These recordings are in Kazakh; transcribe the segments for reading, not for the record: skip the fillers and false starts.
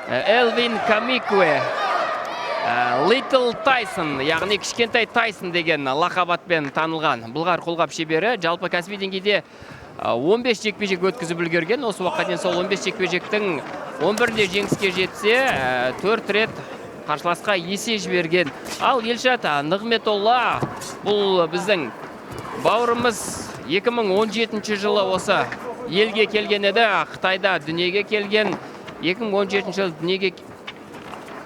Элвин Камикуэ. Little Tyson, яғни кішкентай Тайсон деген лақабатпен танылған бұлғар қолғап шебері. Жалпы кәсіби деңгейде 15 жекпе-жек өткізіп үлгерген. Осы уақытқа дейін сол 15 жекпе-жектің 11-де жеңіске жетсе, 4 рет қарсыласқа есе жіберген. Ал Елшат Нығметолла, бұл біздің бауырымыз 2017 жылы осы елге келген еді. Қытайда дүниеге келген. 2017 жылы дүниеге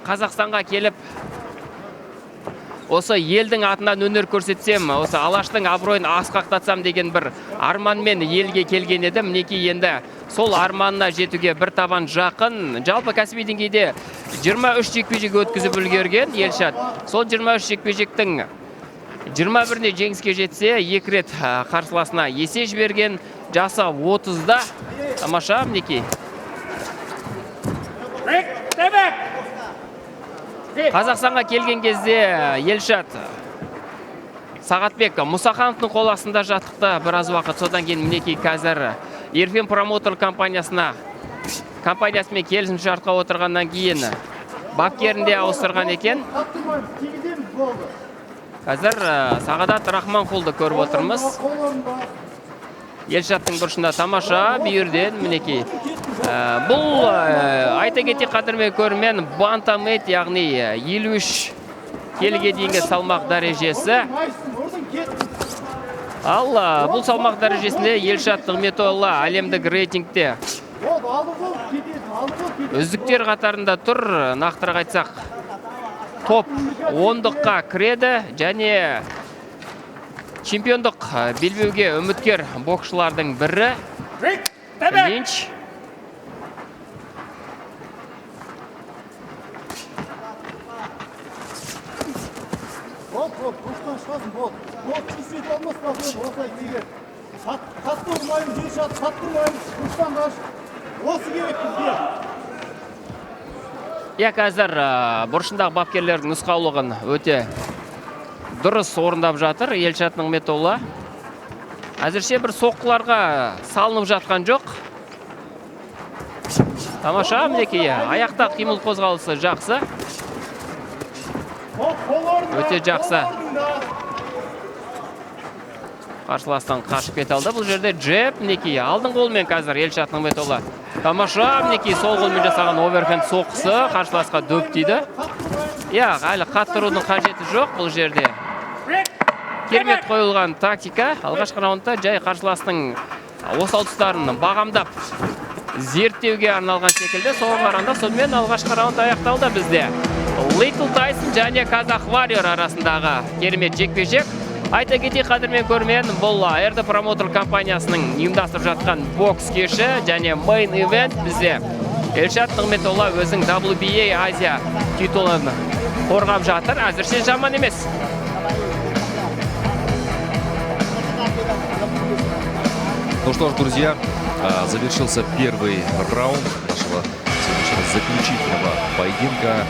Қазақстанға келіп, осы елдің атынан өнер көрсетсем, осы Алаштың абыройын асқақтатсам деген бір арманмен елге келген еді. Мінекей енді сол арманына жетуге бір табан жақын. Жалпы кәсіби деңгейде 23 жекпе-жек өткізіп үлгерген Елшат. Сол 23 жекпе-жектің 21-не жеңіске жетсе, 2 рет қарсыласына есе жіберген. Жасы 30-да. Тамаша, мінекей. Қазақстанға келген кезде Елшат Сағатбек Мұсахановтың қол астында жаттықты біраз уақыт. Содан кейін мінекей қазір Ерфен промоутер компаниясымен келісімшартқа отырғаннан кейін бапкерінде ауыстырған екен. Қазір Сағадат Рахманқұлды көріп отырмыз. Елшаттың бұрышында тамаша бүйірден мінекей. Бұл айта кетейік қадірмен көрермен бантамвейт, яғни 53 келіге дейінгі салмақ дәрежесі. Ал бұл салмақ дәрежесінде Елшат Нығметолла әлемдік рейтингте үздіктер қатарында тұр. Нақтырақ айтсақ, топ 10-қа кіреді және чемпиондық белбеуге үміткер боксшылардың бірі Линч. Қазір бұрышындағы бапкерлердің нұсқаулығын өте дұрыс орындап жатыр Елшат Нығметолла. Әзірше бір соққыларға салынып жатқан жоқ. Тамаша, мінекей, аяқта қимыл қозғалысы жақсы. Өте жақсы. Қарсыластан қашып кете алды. Бұл жерде джеб, мінекей, алдың қолмен қазір Елшат Нығметолла. Тамаша, мінекей, сол қолмен жасаған оверхенд соққысы қарсыласқа дөп тиді. Әлі қаттырудың қажеті жоқ бұл жерде. Керемет қойылған тактика. Алғашқы раундта жай қарсыластың осал тұстарын бағамдап зерттеуге арналған секілді. Соған қарағанда сонымен алғашқы раунд аяқталды бізде. Little Tyson және Казах Warrior арасындағы керемет жекпе-жек. Айта кетейік қадірмен көрермен, бұл RD промоутер компаниясының ұйымдастырып жатқан бокс кеші және main event бізде. Елшат Нығметолла өзінің WBA Азия титулын қорғап жатыр. Әзірше жаман емес. Ну что ж, друзья, завершился первый раунд нашего сегодняшнего заключительного поединка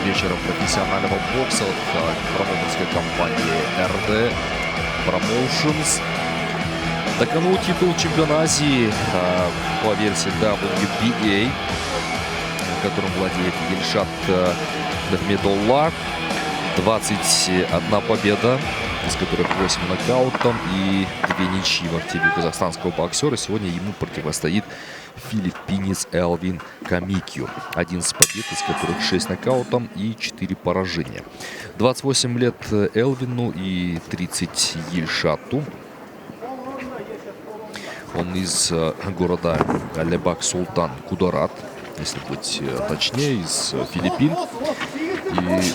вечером профессионального бокса от промоутерской компании RD Promotions. На кону титул чемпиона Азии по версии WBA, которым владеет Елшат Нығметолла. 21 победа, из которых 8 нокаутом и 2 ничьи в активе казахстанского боксера. Сегодня ему противостоит филиппинец Элвин Камикю. 11 побед, из которых 6 нокаутом и 4 поражения. 28 лет Элвину и 30 Елшату. Он из города Лебак Султан Кударат, если быть точнее, из Филиппин. И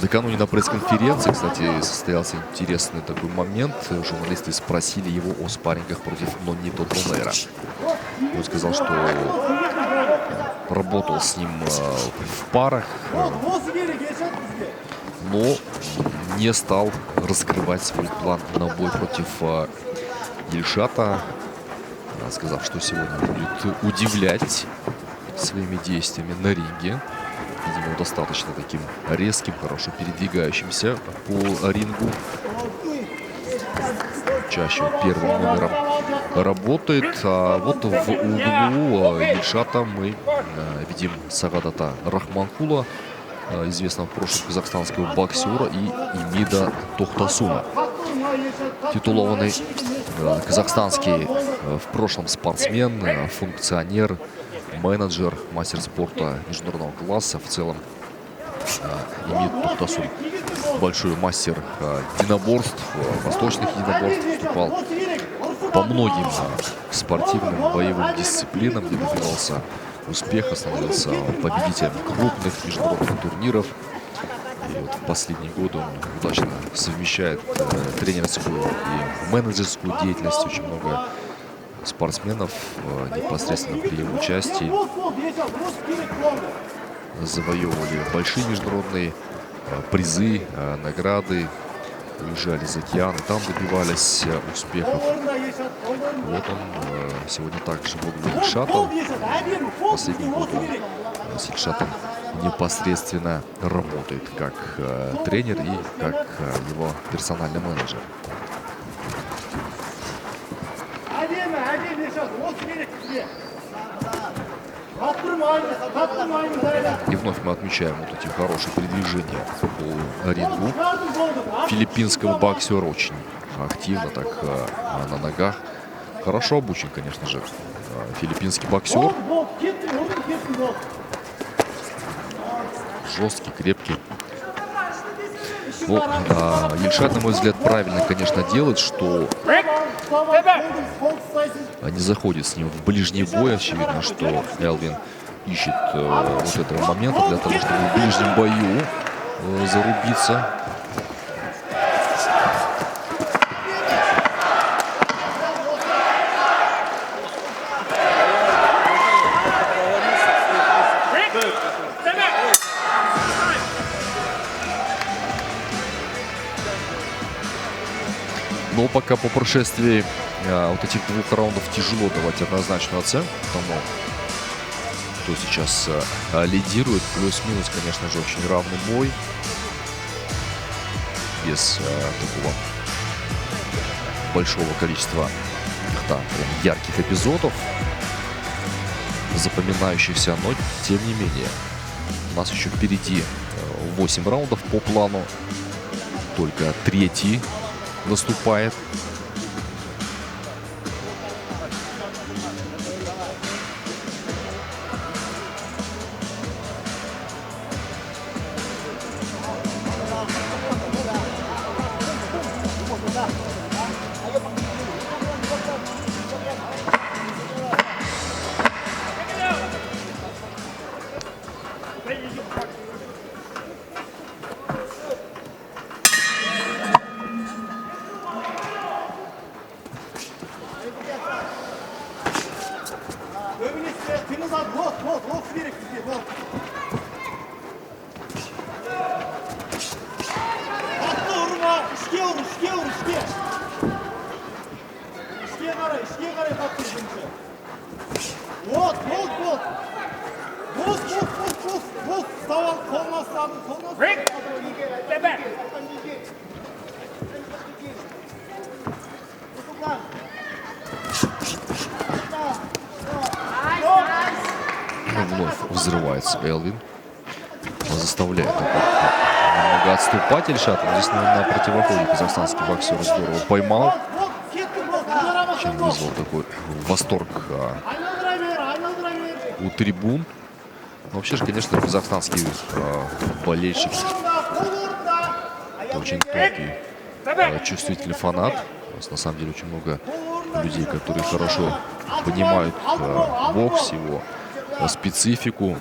накануне на пресс-конференции, кстати, состоялся интересный такой момент. Журналисты спросили его о спаррингах против Нонита Донера. Он сказал, что работал с ним в парах, но не стал раскрывать свой план на бой против Елшата, сказав, что сегодня будет удивлять своими действиями на ринге. Видимо, достаточно таким резким, хорошо передвигающимся по рингу. Чаще первым номером работает. А вот в углу Ильшата мы видим Сагадата Рахманкула, известного в прошлом казахстанского боксера, и Имида Тохтасуна, титулованный казахстанский в прошлом спортсмен, функционер, менеджер, мастер спорта международного класса. В целом Имид Тохтасун большой мастер единоборств, восточных единоборств, выступал по многим спортивным боевым дисциплинам, где добивался успеха, становился победителем крупных международных турниров. И вот в последние годы он удачно совмещает тренерскую и менеджерскую деятельность. Очень много спортсменов непосредственно при его участии завоевывали большие международные призы, награды, уезжали за океан и там добивались успехов. Вот он сегодня также в углу Ильшата. Последний год он с Ильшатом непосредственно работает как тренер и как его персональный менеджер. И вновь мы отмечаем вот эти хорошие передвижения по рингу филиппинского боксера. Очень активно так на ногах. Хорошо обучен, конечно же, филиппинский боксер. Жесткий, крепкий. Вот, Ильшат, на мой взгляд, правильно, конечно, делает, что не заходит с ним в ближний бой. Очевидно, что Элвин ищет вот этого момента для того, чтобы в ближнем бою зарубиться. Но пока по прошествии вот этих двух раундов тяжело давать однозначную оценку тому, кто сейчас лидирует. Плюс-минус, конечно же, очень равный бой. Без такого большого количества прям ярких эпизодов, запоминающихся. Но, тем не менее, у нас еще впереди 8 раундов по плану. Только третий наступает. Вновь взрывается Элвин. Он заставляет немного отступать Ильшат. Здесь на противоходе казахстанский боксер здорово поймал, чем вызвал такой восторг у трибун. Но вообще же, конечно, казахстанский болельщик очень тонкий, чувствительный фанат. У нас на самом деле очень много людей, которые хорошо понимают бокс, его специфику.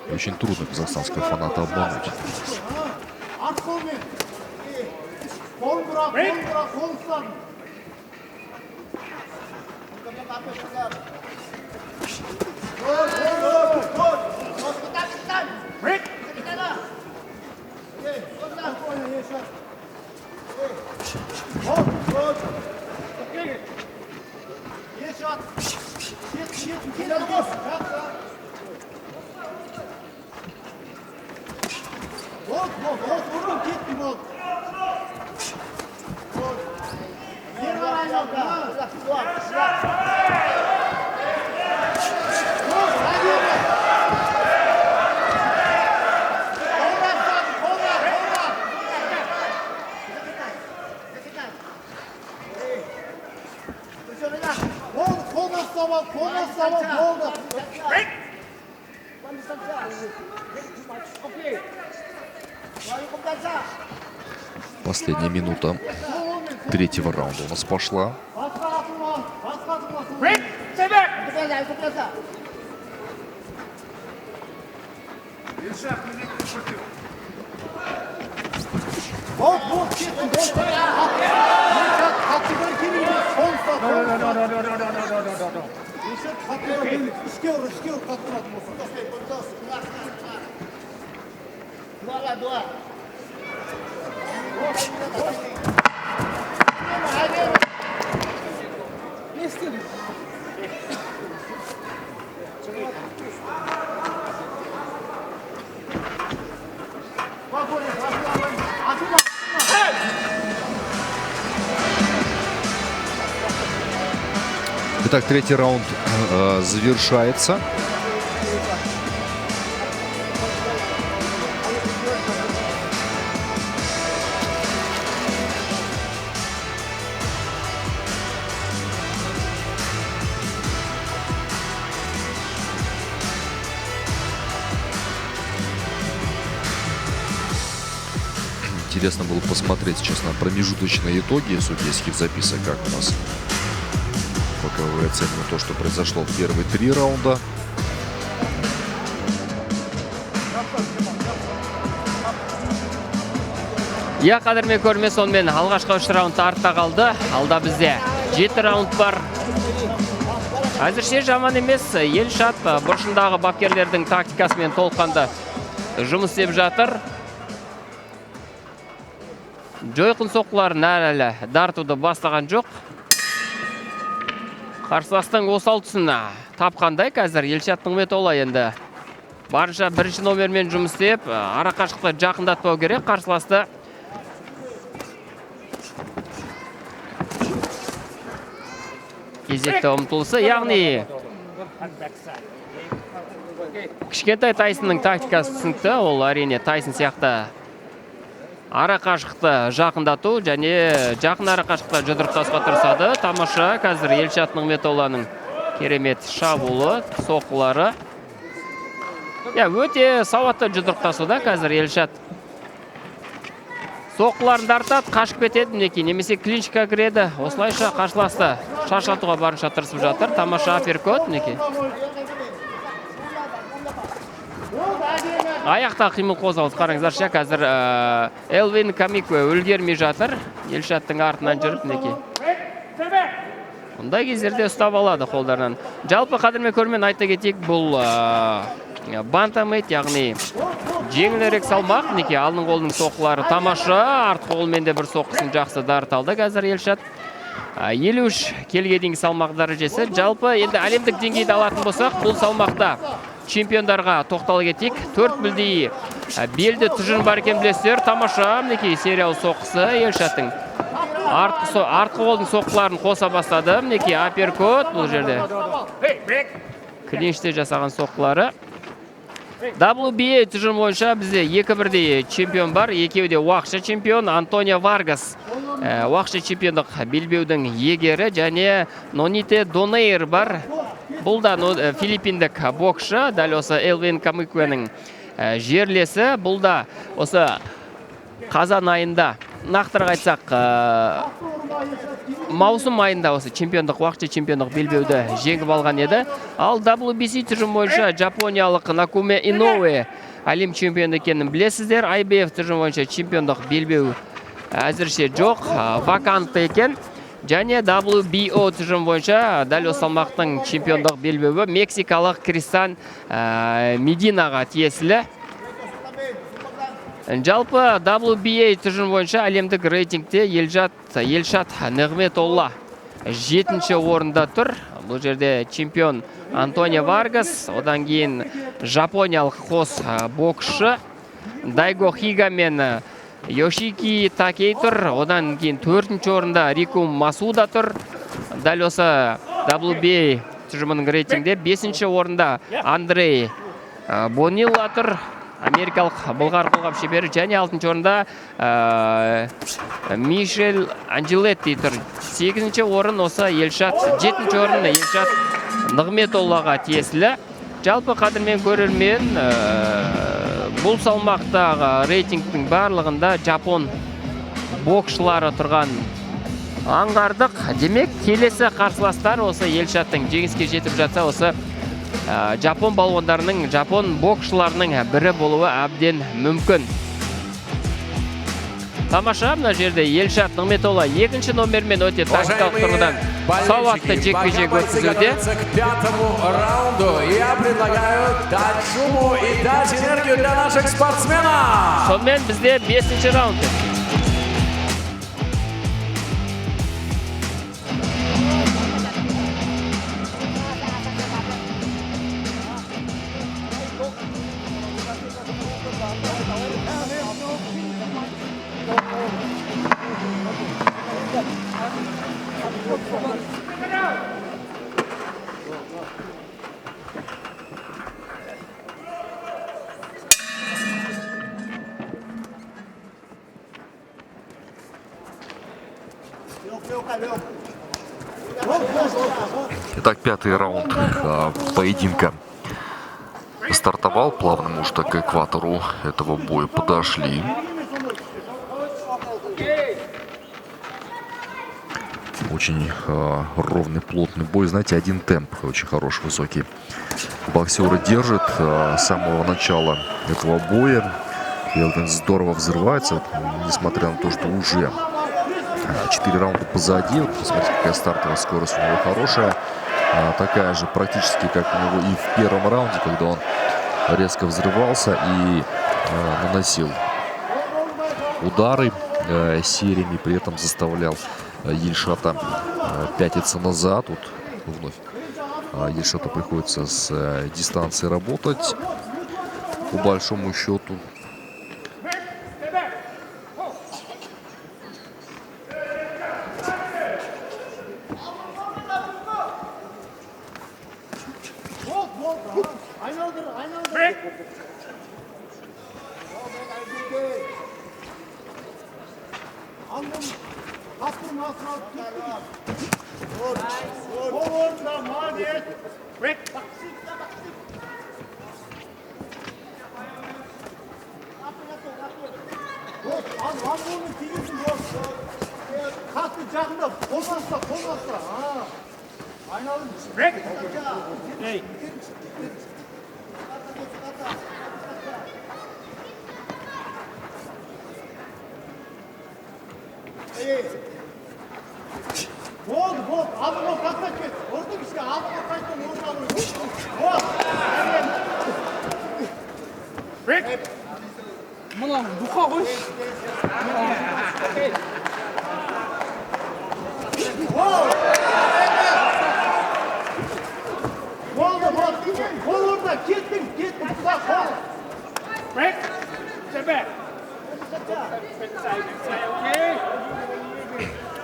И очень трудно казахстанского фаната обмануть. Последняя минута третьего раунда у нас пошла. Итак, третий раунд завершается. Интересно было посмотреть, честно, промежуточные итоги судейских записок, как у нас. Пока вы оценим то, что произошло в первые 3 раунда. Я қадірмен көрме сонымен алғашқы 3 раунд артта қалды. Алда бізде 7 раунд бар. Әзірше жаман емес. Елшат бұрышындағы бапкерлердің тактикасымен толыққанды жұмыс істеп жатыр. Жойқын соққыларын әлі дартуды бастаған жоқ. Қарсыластың осал тұсын тапқандай қазір Елшат Нығметолла енді барынша бірінші номермен жұмыс істеп, ара қашықтықты жақындатпау керек. Қарсыласты кезекті ұмтылысы, яғни кішкентай Тайсонның тактикасы түсінікті. Ол әрине Тайсон сияқты ара қашықты жақындату және жақын ара қашықта жұдырықтасуға тырысады. Тамаша қазір Елшат Нығметолланың керемет шабуылы, соққылары. Өте сауатты жұдырықтасуда қазір Елшат. Соққыларын тартады, қашып кетеді, мінекей, немесе клинчқа кіреді. Осылайша қарсыласты шаршатуға барынша тырысып жатыр. Тамаша апперкот, мінекей. Аяқта қимыл қозғалыс қараңыздаршы, қазір Элвин Камикуэ үлгермей жатыр. Елшаттың артынан жүріп, мінекей. Мұндай кездерде ұстап алады қолдарынан. Жалпы қадірме көрмен айта кетейік, бұл бантамейт, яғни жеңілірек салмақ, мінекей, алдың қолының соққылары тамаша, арт қолмен де бір соққысын жақсы дарталды қазір Елшат. 53 келіге дейінгі салмақ дәрежесі. Жалпы енді әлемдік деңгейді алатын болсақ, бұл салмақта чемпиондарға тоқтала кетейік. 4 білдей белді тұжын бар екен білесіздер. Тамаша, мінекей, сериялы соққысы Елшаттың. Артқы қолдың соққыларын қоса бастады. Мінекей, апперкот бұл жерде. Клинчте жасаған соққылары. WBA тұжын бойынша бізде 2-1 чемпион бар. Екеуі де уақытша чемпион. Антонио Варгас уақытша чемпиондық белбеудің егері, және Ноните Донейр бар. Бұл да филиппиндік боксшы, дәл осы Элвин Камикуэның жерлесі. Бұл да осы қазан айында, нақтырақ айтсақ, маусым айында осы чемпиондық, уақытша чемпиондық белбеуді жеңіп алған еді. Ал WBC тұжым бойынша жапониялық Накуме Иноуэ әлем чемпионы екенін білесіздер. IBF тұжым бойынша чемпиондық белбеу әзірше жоқ, вакантты екен. Және WBO тұжым бойынша дәл осы салмақтың чемпиондық белбеуі мексикалық Кристиан Мединаға тиесілі. Жалпы WBA тұжын бойынша әлемдік рейтингте Елшат Нығметолла 7-ші орында тұр. Бұл жерде чемпион Антонио Варгас, одан кейін жапониялық қос боксшы Дайго Хига мен Yoshiki Takei тұр. Одан кейін 4-ші орында Рику Масуда тұр. Дәл осы WBA тұжымының рейтингде 5-ші орында Андрей Бонилла тұр. Америкалық бұлғар қолғап шебері. Және 6-ші орында Мишель Анджелетти тұр. 8-ші орын осы Елшат. 7-ші орын Елшат Нығметоллаға тиесілі. Жалпы қадірмен көрермен бұл салмақтағы рейтингтің барлығында жапон боксшылары тұрған аңғардық. Демек, келесі қарсыластар осы Елшаттың жеңіске жетіп жатса, осы жапон балуандарының, жапон боксшыларының бірі болуы әбден мүмкін. Тамаша, мына жерде Елшат Нығметолла 2-ші номермен өте тактикалық тұрғыдан сауатты жекпе-жек өткізуде. К 5-му раунду. Я предлагаю дать шуму и дать энергию для наших спортсменов. Сонымен бізде 5-ші раунд. Итак, 5-й раунд поединка стартовал. Плавно мы уже так к экватору этого боя подошли. Очень ровный, плотный бой. Знаете, один темп очень хороший, высокий. Боксеры держат с самого начала этого боя. И он здорово взрывается, несмотря на то, что уже 4 раунда позади. Вот посмотрите, какая стартовая скорость у него хорошая. Такая же практически, как у него и в первом раунде, когда он резко взрывался и наносил удары сериями, при этом заставлял Ельшата пятиться назад. Вот вновь Ельшату приходится с дистанции работать, по большому счету.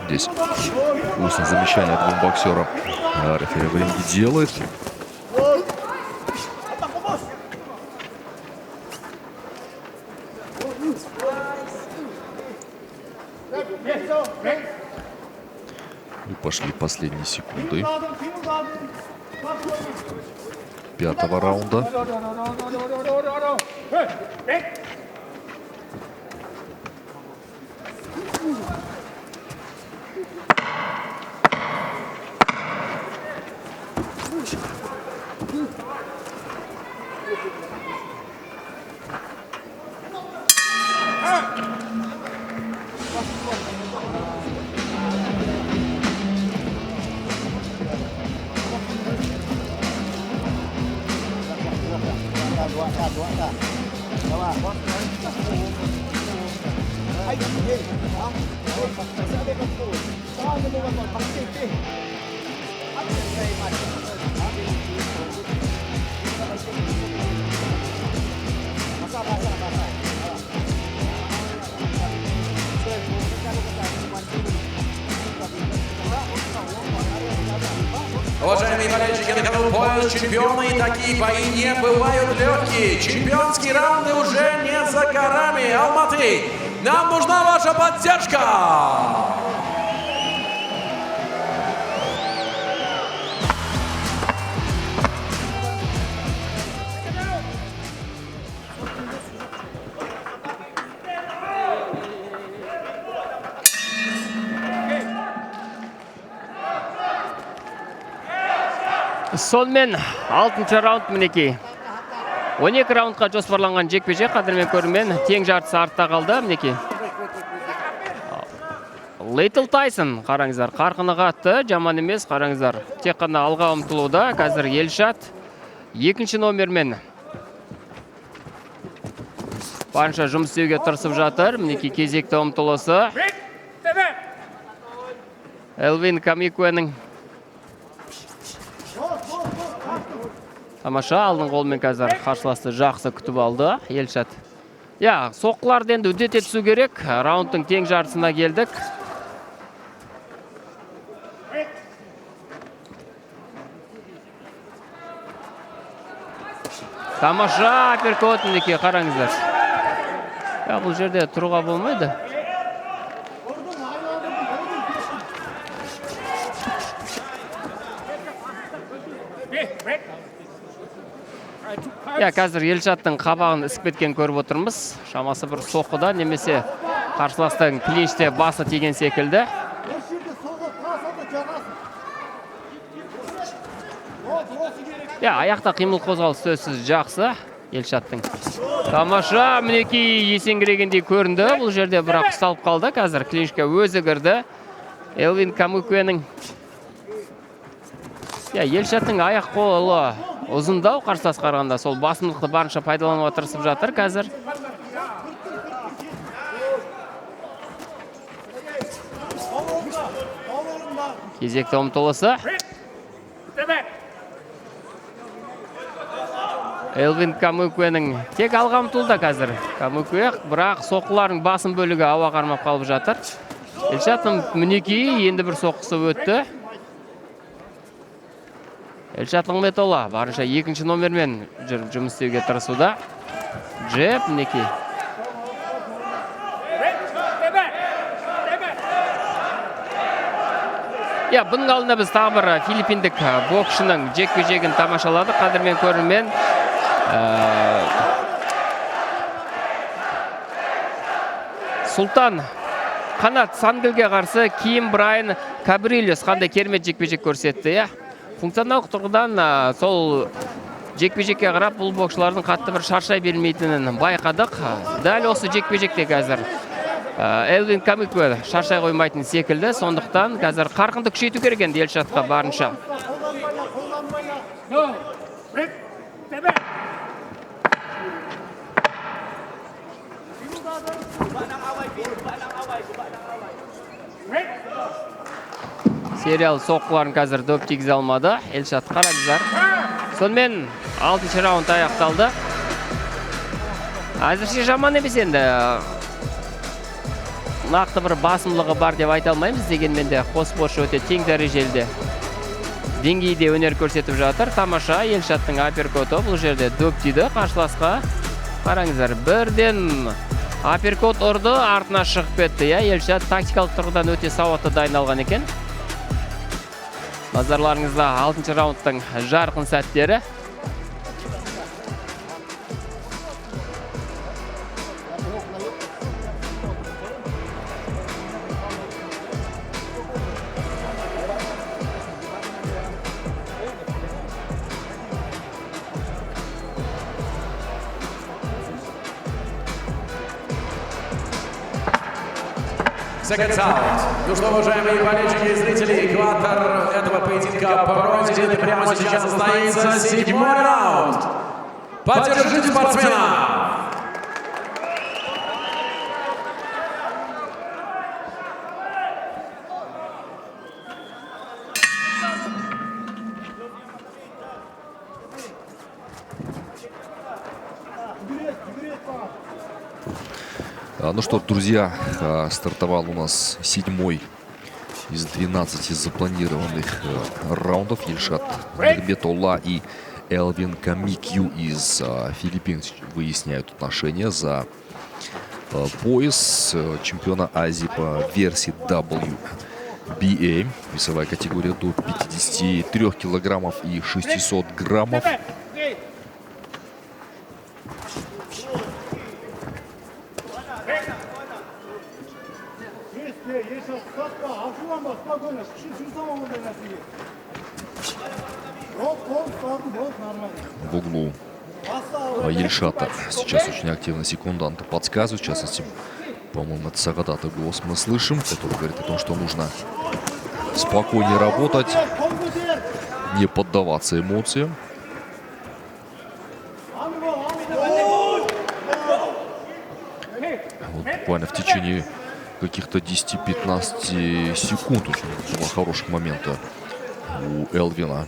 Здесь устное замечание двум боксерам рефери в ринге делает. И пошли последние секунды 5-го раунда. Уважаемые болельщики, на кону пояс чемпиона, и такие бои не бывают легкие. Чемпионские раунды уже не за горами. Алматы, нам нужна ваша поддержка! Сонымен 6-шы раунд мінекей. 12 раундқа жоспарланған жекпе-жек қадірмен көрермен тең жартысы артта қалды мінекей. Лейтл Тайсон, қараңыздар, қарқыны қатты, жаман емес, қараңыздар. Тек қана алға ұмтылуда, қазір Елшат 2-ші номермен барынша жұмыс істеуге тырысып жатыр. Мінекей кезекті ұмтылысы. Элвин Камикуэнің тамаша, алдың қолмен қазір қарсыласты жақсы күтіп алды Елшат. Соққыларды енді үдете түсу керек. Раундтың тең жартысына келдік. Тамаша апперкот мінекей, қараңыздар. Бұл жерде тұруға болмайды. Қазір Елшаттың қабағын ісіп кеткен көріп отырмыз. Шамасы бір соққыда немесе қарсыластың клинчте басы тиген секілді. Аяқта қимыл қозғалыс сөзсіз жақсы Елшаттың. Тамаша, мінекей есеңгірегендей көрінді. Бұл жерде бірақ ұсталып қалды. Қазір клинчке өзі кірді. Элвин Камикуэнің. Елшаттың аяқ қолы ұзындау қарсылас қарғанда, сол басымдықты барынша пайдалануға тырысып жатыр қазір. Кезекті ұмтылысы. Элвин Камикуэнің тек алға ұмтылды қазір. Камикуэн, бірақ соққылардың басым бөлігі ауа қармап қалып жатыр. Елшаттың мінекей енді бір соққысы өтті. Елшат Нығметолла барынша 2-ші номермен жұмыс істеуге тырысуда. Джеб мінекей. Бұның алдында біз тағы бір филиппиндік боксшының жекпе-жегін тамашаладық. Қадірмен көрермен. Султан Қанат Сангілге қарсы Ким Брайан Кабрильос қандай керемет жекпе-жек көрсетті. Функционалдық тұрғыдан сол жекпе-жекке қарап бұл боксшылардың қатты бір шаршай бермейтінін байқадық. Дәл осы жекпе-жекте қазір Элвин Камикуэн шаршай қоймайтын секілді. Сондықтан қазір қарқынды күшейту керек енді Елшатқа барынша. Сериал соққыларын қазір дөп тигізе алмады. Елшат қараңыздар. Сонымен 6-ші раунд аяқталды. Әзірше жаман емес енді. Нақты бір басымлығы бар деп айта алмаймыз. Дегенмен де қос боксшы өте тең дәрежелі деңгейде өнер көрсетіп жатыр. Тамаша, Елшаттың апперкоты бұл жерде дөп тиді қарсыласқа. Қараңыздар, бірден апперкот ұрды, артына шығып кетті. Елшат тактикалық тұрғыдан өте сауатты дайындалған екен. Назарларыңызда 6-ші раундтың жарқын сәттері. Second round. Ну что, уважаемые болельщики и зрители, экватор этого поединка пройдет, и прямо сейчас состоится 7-й раунд. Поддержите спортсмена! Ну что, друзья, стартовал у нас 7-й из 12 запланированных раундов. Ильшат Нигметолла и Элвин Камикью из Филиппин выясняют отношения за пояс чемпиона Азии по версии WBA. Весовая категория до 53 килограммов и 600 граммов. В углу Ильшата сейчас очень активно секунданты подсказывают. В частности, по-моему, это Сагадата голос мы слышим, который говорит о том, что нужно спокойнее работать, не поддаваться эмоциям. Вот буквально в течение каких-то 10-15 секунд очень два хороших момента у Элвина.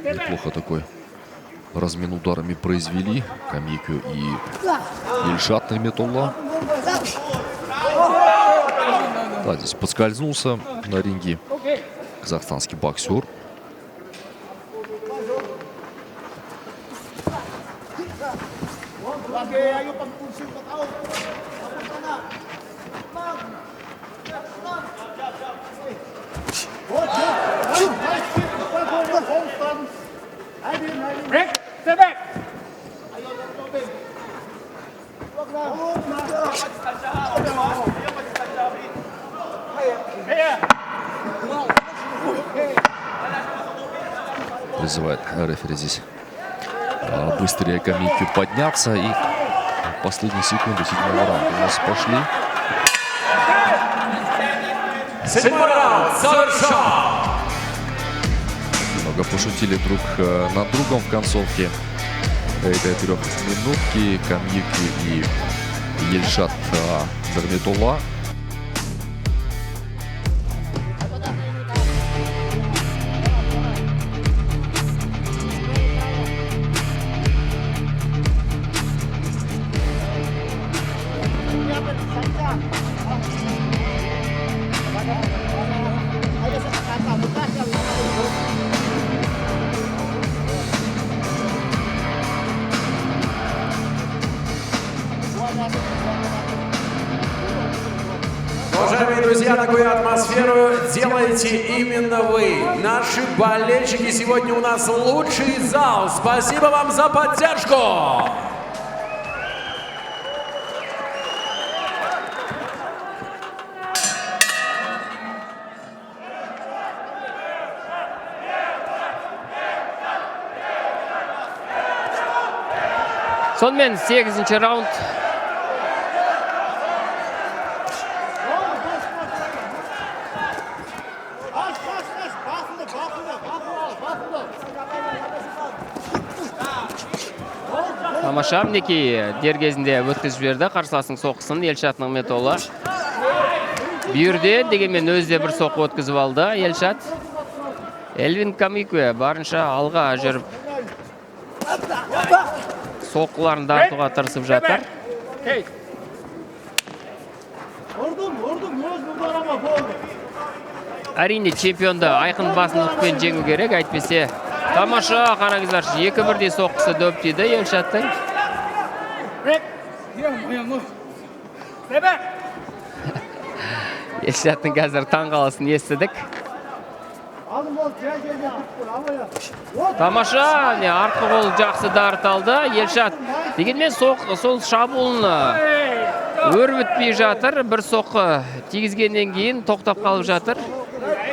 Неплохо такой размен ударами произвели Камикью и Ильшат Нигметолла. Да, здесь подскользнулся на ринге казахстанский боксер. Призывает рефери здесь быстрее Камикью подняться. И последние секунды седьмого раунда у нас пошли. Седьмой раунд завершен. Немного пошутили друг над другом в концовке этой трехминутки. Камикью и Ильшат Нигметолла. Уважаемые друзья, такую атмосферу делаете именно вы. Наши болельщики, сегодня у нас лучший зал. Спасибо вам за поддержку. Сонымен 8-ші раунд. Тамаша, мінекей дер кезінде өткізіп жіберді қарсыласының соққысын Ильшат Нигметолла. Бүйірден дегенмен өзде бір соққы өткізіп алды Ильшат. Элвин Камикью барынша алға жүріп соққыларын дартуға тырысып жатыр. Әрине чемпионды айқын басымдықпен жеңу керек, әйтпесе тамаша, қараңыздаршы, 2-1-дей соққысы дөп тиді Ильшаттың. Ильшаттың қазір таңғалысын естідік. Тамаша, артқы қол жақсы дарталды. Елшат дегенмен сол шабуылны өрбітпей жатыр. Бір соққы тигізгеннен кейін тоқтап қалып жатыр.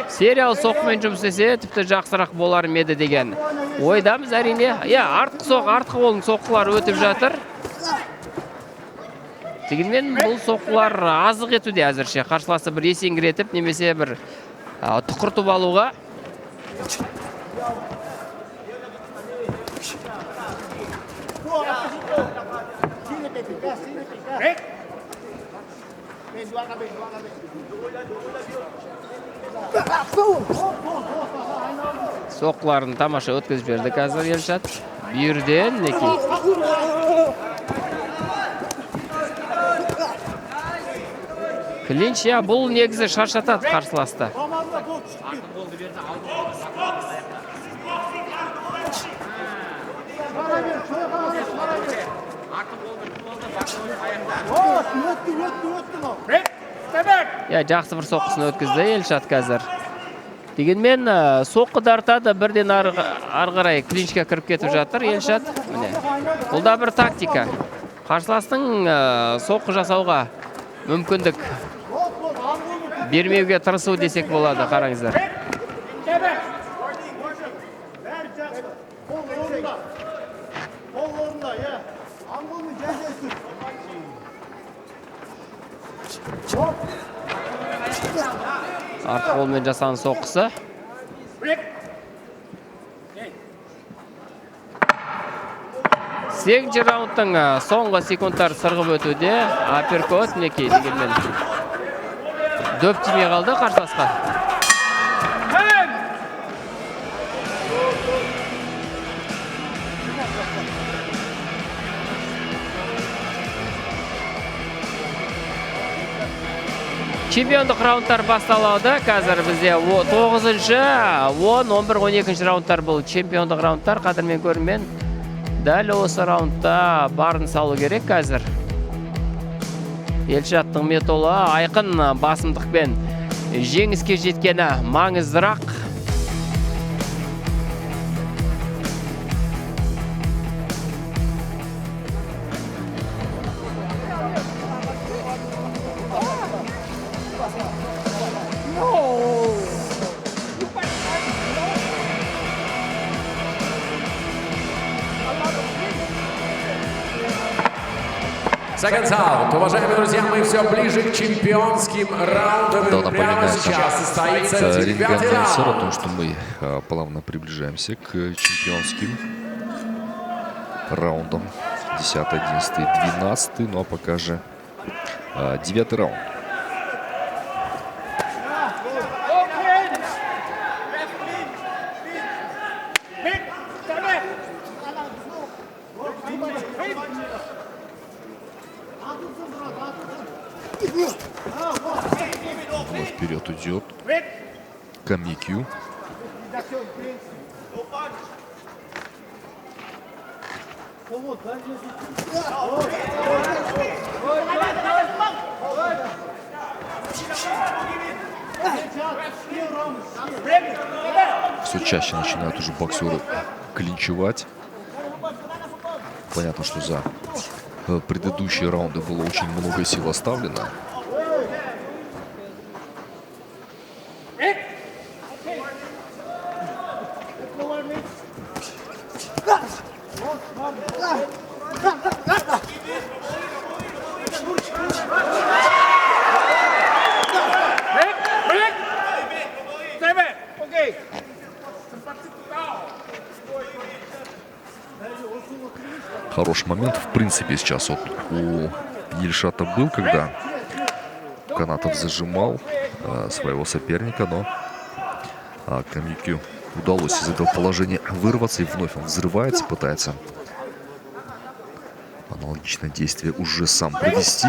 Сериал соққымен жұмыс істесе тіпті жақсырақ болар ма еді деген ойдамыз әрине. Артқы қолдың соққылары өтіп жатыр. Дегенмен бұл соққылар азық етуде әзірше. Қарсыласы бір есеңгіретіп немесе бір тұқыртып алуға. Соққыларын тамаша өткізіп берді қазір Елшат. Бүйірден неке. Клинч, бұл негізі шаршатады қарсыласты. Жақсы бір соққысын өткізді Елшат қазір. Дегенмен соққы дартады, бірден арғарай клинчке кіріп кетіп жатыр Елшат. Бұл да бір тактика. Қарсыластың соққы жасауға мүмкіндік бермеуге тырысу десек болады, қараңыздар. Артқы қолмен жасаған соққысы. Сегізінші раундтың соңғы секундтар сырғып өтуде. Аперкот неке дегенмен дөп тимей қалды қарсыласқа. Чемпиондық раундтар басталады. Қазір бізде 9-шы, 10, 11, 12-ші раундтар бұл чемпиондық раундтар. Қадірмен көрінмен дәл осы раундта барын салу керек қазір. Елшаттың метолы айқын басымдықпен жеңіске жеткені маңыздырақ. Seconds out. Уважаемые друзья, мы все ближе к чемпионским раундам. Прямо сейчас состоится 9-й о том, раунд. что мы плавно приближаемся к чемпионским раундам. 10, 11, 12. Ну а пока же 9-й раунд. Вперед идет Камикью. Все чаще начинают уже боксеры клинчевать. Понятно, что за предыдущие раунды было очень много сил оставлено. Хороший момент, в принципе, сейчас вот у Елшата был, когда Канатов зажимал своего соперника, но Камикью удалось из этого положения вырваться, и вновь он взрывается, пытается аналогичное действие уже сам провести.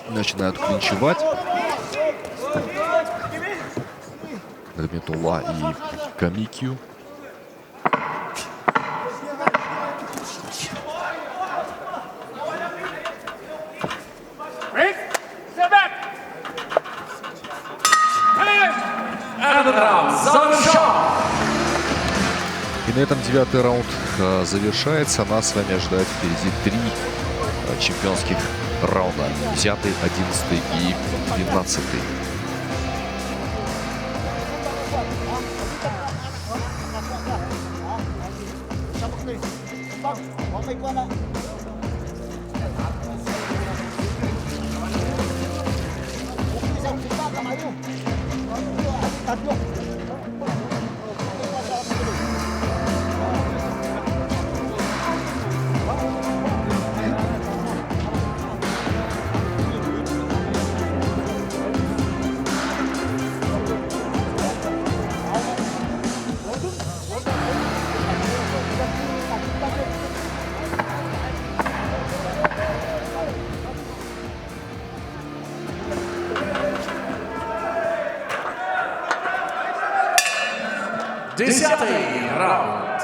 Начинают клинчевать Нигметулла и Камикью. Этот раунд завершен. И на этом 9-й раунд завершается. Нас с вами ожидает впереди 3 чемпионских раунда. 10-й, 11-й и 12-й. Десятый раунд.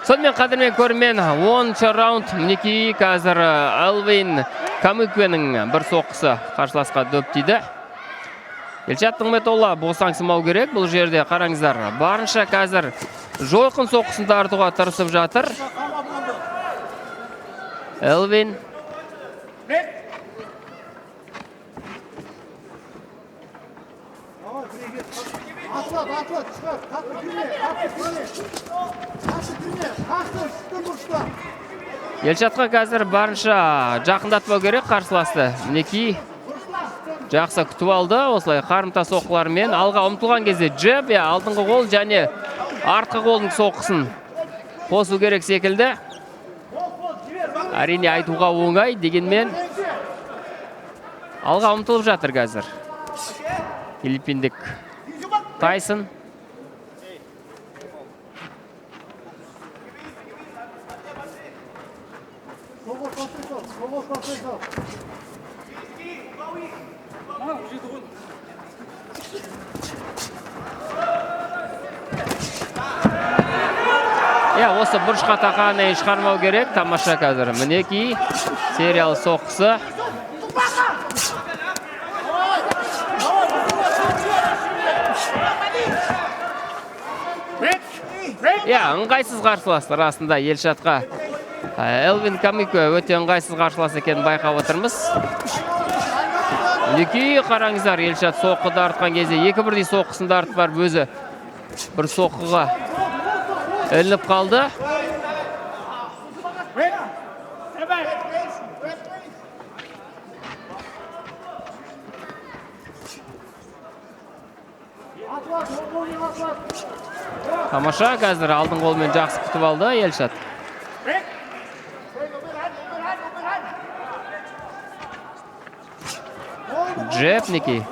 Сонымен қадірмен көрермен 10-шы раунд мінекей қазір Элвин Камикюнің бір соққысы қарсыласқа дөп тиді. Елшат Нигметулла босаңсымау керек. Бұл жерде қараңыздар, барынша қазір жойқын соққысын тартуға тырысып жатыр. Элвин Елшатқа қазір барынша жақындатпау керек қарсыласты. Мінекей жақсы күтіп алды. Осылай қарымта соққылармен алға ұмтылған кезде джеб, алдыңғы қол және артқы қолдың соққысын қосу керек секілді. Әрине айтуға оңай, дегенмен алға ұмтылып жатыр қазір филиппиндік Тайсон. Осы бұрышқа тақаны шығармау керек. Тамаша қазір. Мінекей сериалы соққысы. Ыңғайсыз қарсылас арасында Елшатқа Элвин Камикю өте ыңғайсыз қарсылас екенін байқап отырмыз. Мінекей қараңыздар, Елшат соққы артқан кезде екі бірдей соққысын артып барып өзі бір соққыға ілініп қалды. Тамаша қазір алдың қолмен жақсы күтіп алды Елшат. Джеб Ники.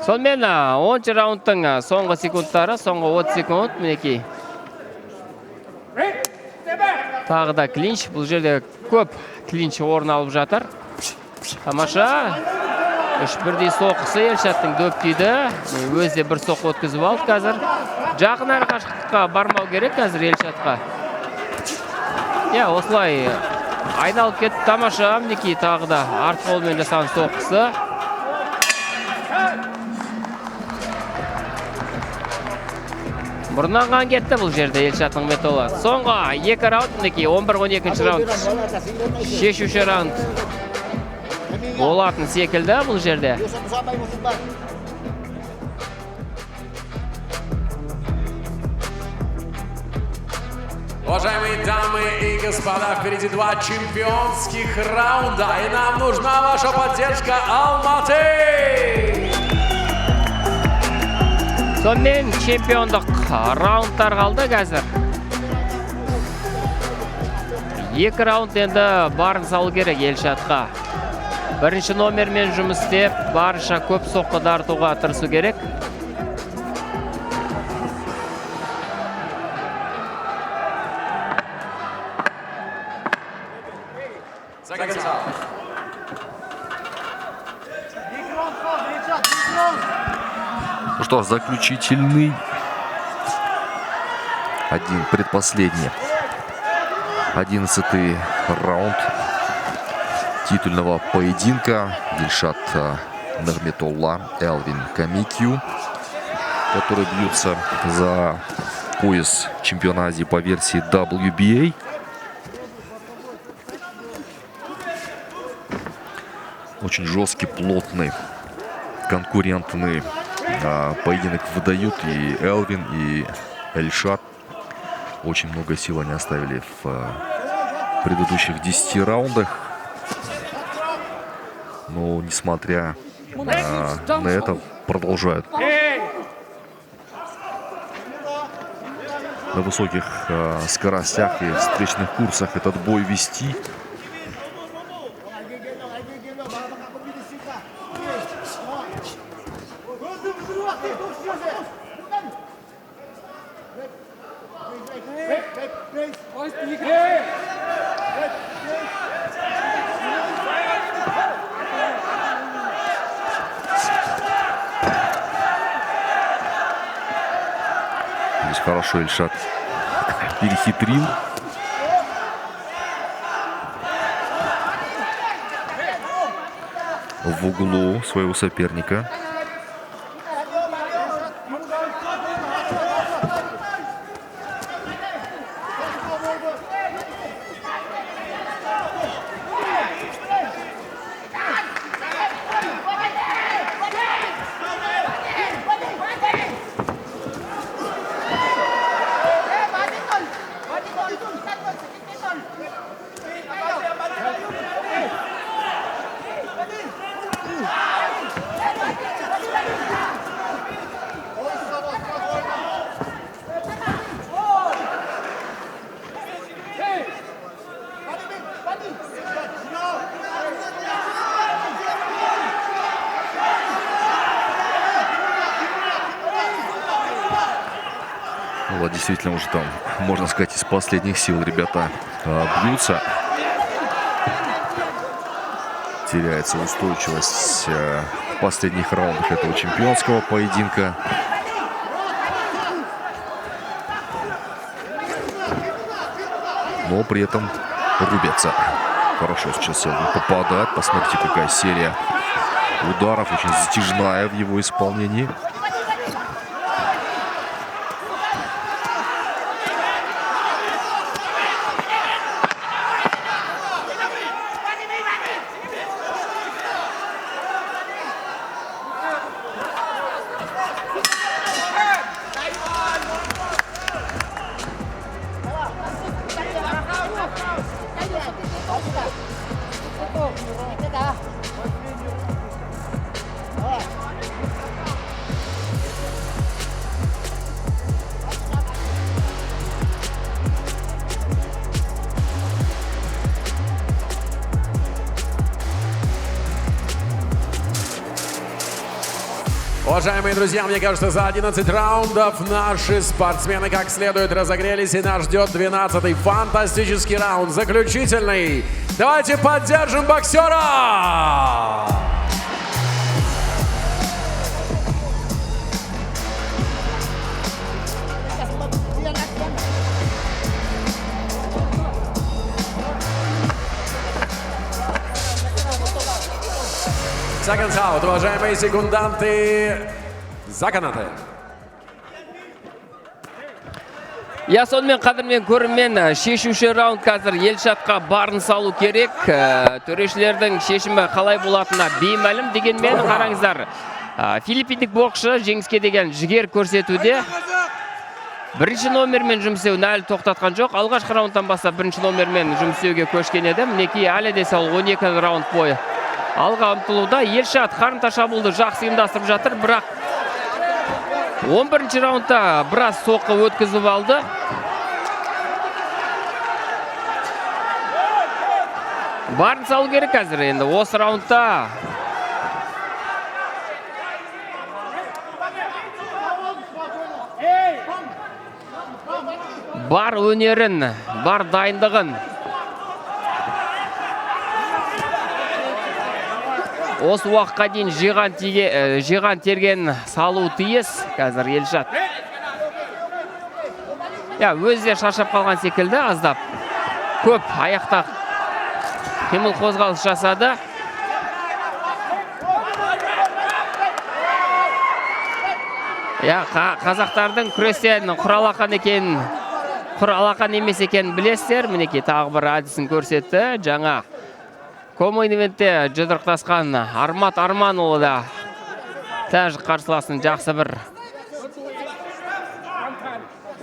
Сонымен 10-шы раундтың соңғы секундтары, соңғы 30 секунд мінекей. Тағы да клинч, бұл жерде көп клинч орын алып жатыр. Тамаша. 3-1-дей соққысы Елшаттың дөп тиді. Өзі бір соққы өткізіп алды қазір. Жақын әрі қашықтыққа бармау керек қазір Елшатқа. Осылай айналып кетті. Тамаша мінекей тағы да арт қолмен жасаған соққысы. Мұрнан қан кетті бұл жерде Елшат Нығметолла. Соңғы 2 раунд мінекей 11-12 раунд. Шешуші раунд болатын секілді бұл жерде. Уважаемые дамы и господа, впереди 2 чемпионских раунда, и нам нужна ваша поддержка, Алматы! Сонымен чемпиондық раундтар қалды қазір. 2 раунд енді барын салу керек Елшатқа. Бірінші номермен жұмыс істеп, барынша көп соққы тартуға тырысу керек. Ну что, заключительный, предпоследний, 11-й раунд титульного поединка. Елшат Нығметолла, Элвин Камикью, которые бьются за пояс чемпиона Азии по версии WBA. Очень жесткий, плотный, конкурентный поединок выдают и Элвин, и Елшат. Очень много сил они оставили в предыдущих 10 раундах. Но, несмотря на это, продолжают на высоких скоростях и встречных курсах этот бой вести. Здесь хорошо Елшат перехитрил. В углу своего соперника. Вот действительно уже там, можно сказать, из последних сил ребята бьются. Теряется устойчивость в последних раундах этого чемпионского поединка. Но при этом рубятся. Хорошо сейчас Элвин попадает. Посмотрите, какая серия ударов. Очень затяжная в его исполнении. Уважаемые друзья, мне кажется, за 11 раундов наши спортсмены как следует разогрелись, и нас ждет 12-й фантастический раунд, заключительный. Давайте поддержим боксера! Seconds out, уважаемые секунданты, за канаты. Я сонымен қадірмен көрермен шешуші раунд қазір Елшатқа барын салу керек. Төрешілердің шешімі қалай болатынына беймәлім, дегенмен қараңыздар. Филиппиндік боксшы жеңіске деген жігер көрсетуде. Бірінші номермен жұмыс істеуін әлі тоқтатқан жоқ. Алғашқы раундтан бастап бірінші номермен жұмыс істеуге көшкен еді. Мінекей әлі де сол 12 раунд бойы алға ұмтылуда. Елшат қарымта шабуылды жақсы ұйымдастырып жатыр, бірақ 11-ші раундта біраз соққы өткізіп алды. Барын салу керек қазір енді осы раундта. Бар өнерін, бар дайындығын осы уақытқа дейін жиған терген салу тиіс қазір Елшат. Өзі де шаршап қалған секілді, аздап. Көп аяқта қимыл қозғалыс жасады. Қазақтардың күрестен құралақан емес екенін білесіздер. Мінекей тағы бір әдісін көрсетті. Жаңа комейн-ивентте жұдырықтасқан Армат Арманұлы да тәжік қарсыласын жақсы бір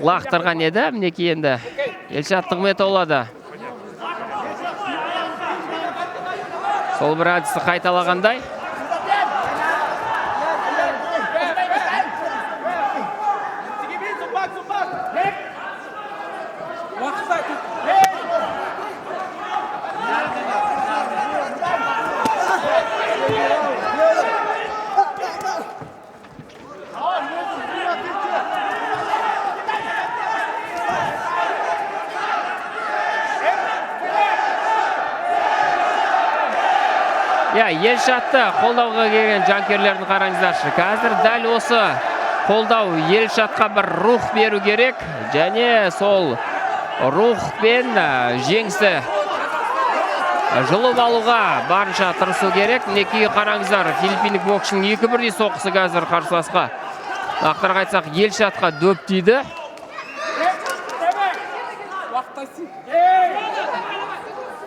лақтырған еді. Мінекей енді Елшат Нығметолла да сол бір әдісті қайталағандай. Елшатты қолдауға келген жанкерлердің қараңыздаршы. Қазір дәл осы қолдау Елшатқа бір рух беру керек, және сол рухпен жеңісті жұлып алуға барынша тырысу керек. Мінекей қараңыздар, филиппиндік боксшының 2-1 соққысы қазір қарсыласқа. Нақтырақ айтсақ, Елшатқа дөп тиді.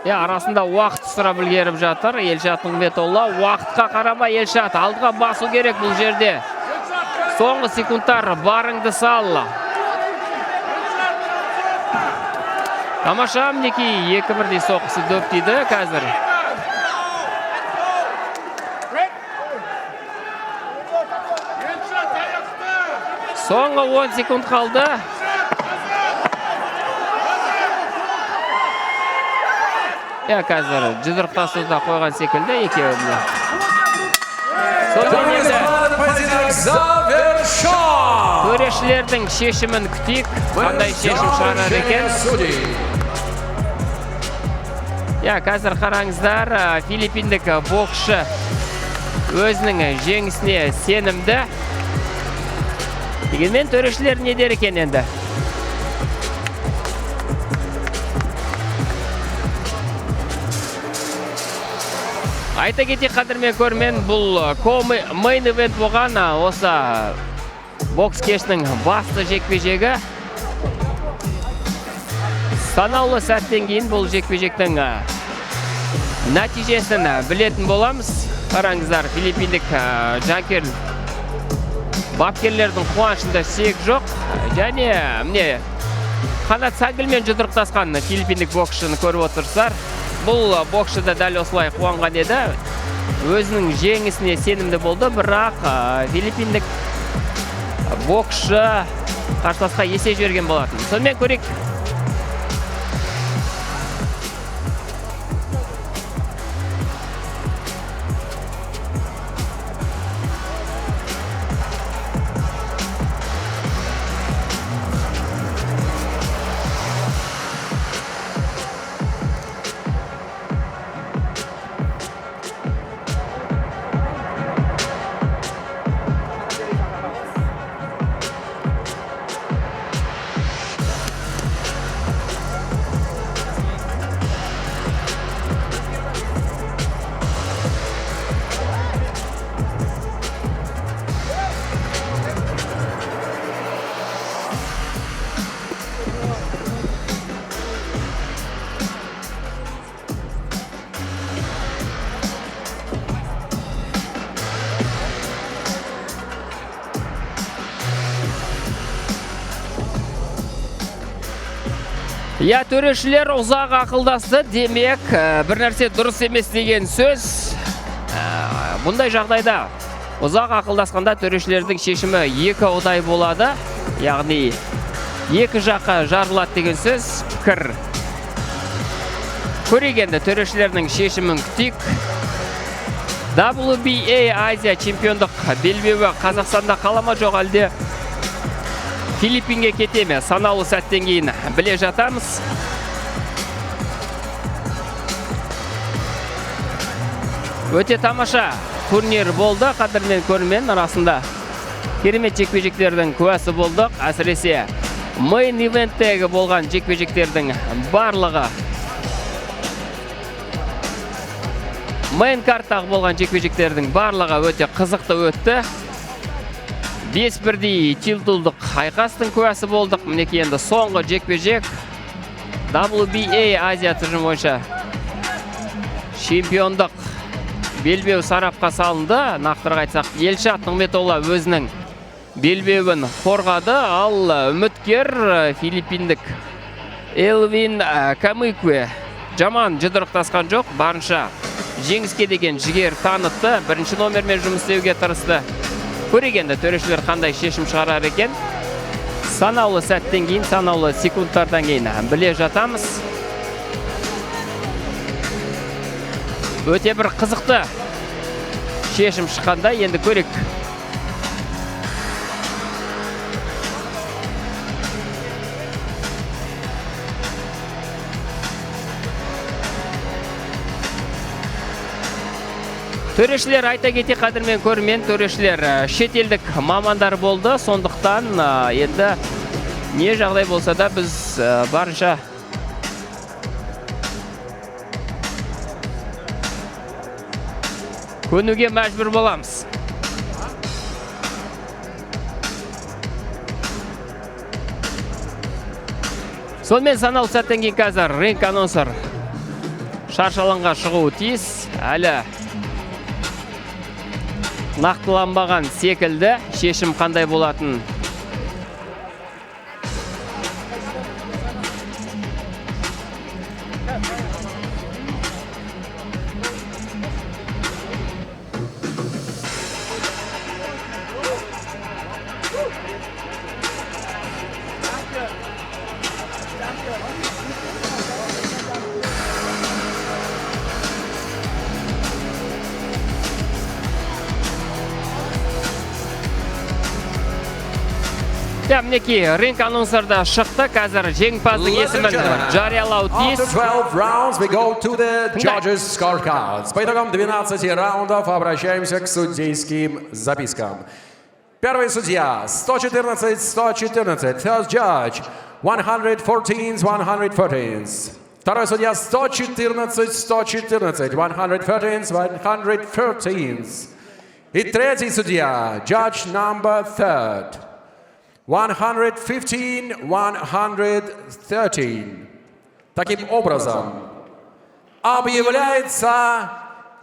Арасында уақыт сұрап үлгеріп жатыр Елшат Нығметолла. Уақытқа қарамай Елшат алдыға басу керек бұл жерде. Соңғы секундтар, барыңды сал. Тамаша, мінекей 2-1 соққысы дөп тиді қазір. Соңғы 10 секунд қалды. Қазір жұдырықтасуда қойған секілді екеуінде. Төрешілердің шешімін күтейік. Қандай шешім шығарар екен? Қазір қараңыздар, филиппиндік боксшы өзінің жеңісіне сенімді. Дегенмен төрешілер не дер екен енді? Айта кетейік қадірмен көрермен, бұл мейн ивент болған осы бокс кешінің басты жекпе-жегі. Санаулы сәттен кейін бұл жекпе-жектің нәтижесін білетін боламыз. Қараңыздар, филиппиндік жанкер бапкерлердің қуанышында шек жоқ. Және міне Қанат Сәңгілмен жұдырықтасқан филиппиндік боксшыны көріп отырсыздар. Бұл боксшы да дәл осылай қуанған еді. Өзінің жеңісіне сенімді болды, бірақ филиппиндік боксшы қарсыласқа есе жіберген болатын. Сонымен көрейік. Я төрешілер ұзақ ақылдасты, демек, бір нәрсе дұрыс емес деген сөз. Бұндай жағдайда ұзақ ақылдасқанда төрешілердің шешімі екі ұдай болады, яғни екі жаққа жарылады деген сөз. Пікір көрегенді төрешілердің шешімін күтейік. WBA Азия чемпиондық белбеуі Қазақстанда қала ма жоқ әлде Филиппинге кете ме? Санаулы сәттен кейін біле жатамыз. Өте тамаша турнир болды, қадірмен көрермен арасында. Керемет жекпе-жектердің куәсі болдық. Әсіресе мейн ивенттегі болған жекпе-жектердің барлығы, мейн карттағы болған жекпе-жектердің барлығы өте қызықты өтті. 5 бірдей титулдық айқастың куәсі болдық. Мінеки енді соңғы жекпе-жек WBA Азия тұжырымы бойынша чемпиондық белбеу сарапқа салынды. Нақтырақ айтсақ, Елшат Нығметолла өзінің белбеуін қорғады, ал үміткер филиппиндік Элвин Камыкве жаман жұдырықтасқан жоқ, барынша жеңіске деген жігер танытты, бірінші номермен жұмыс істеуге тырысты. Көрегенді төрешілер қандай шешім шығарар екен, санаулы сәттен кейін, санаулы секундтардан кейін біле жатамыз. Өте бір қызықты шешім шыққанда, енді көрек. Төрешілер айта кете қадірмен көрермен, төрешілер шетелдік мамандар болды, сондықтан енді не жағдай болса да біз барынша көнуге мәжбүр боламыз. Сонымен санаулы сәттен кейін қазір ринг анонсер шаршы алаңға шығуы тиіс. Әлі нақтыланбаған секілді, шешім қандай болатын Мінеки, ринг анонсерда шықты, қазір жеңімпаздың есімін жариялау тиіс. After 12 rounds, we go to the judges' scorecards. По итогам 12 раундов обращаемся к судейским запискам. Первый судья 114-114. First judge 114-114. Второй судья 114-114. 113-113. И третий судья, judge number 3. 115-113. Таким образом, объявляется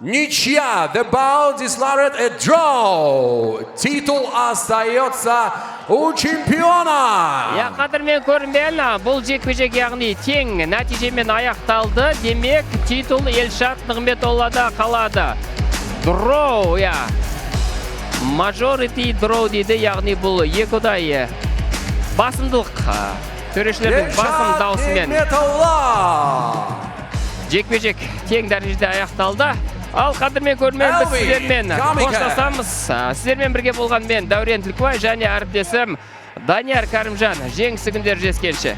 ничья. The bout is declared a draw. Титул остается у чемпиона. Қадірмен көрермен, бұл жекпе-жек яғни тең нәтижемен аяқталды. Демек, титул Елшат Нығметоллада қалады. Draw, Majority draw дейді, яғни бұл екі ұдай басымдылық төрешілердің басым даусымен жекпе-жек тең дәрежеде аяқталды. Ал қадірмен көрермен, біз сіздермен қоштасамыз. Сіздермен бірге болған мен Дәурен Түлкібай және әріптесім Данияр Кәрімжан. Жеңісті күндер жеткенше.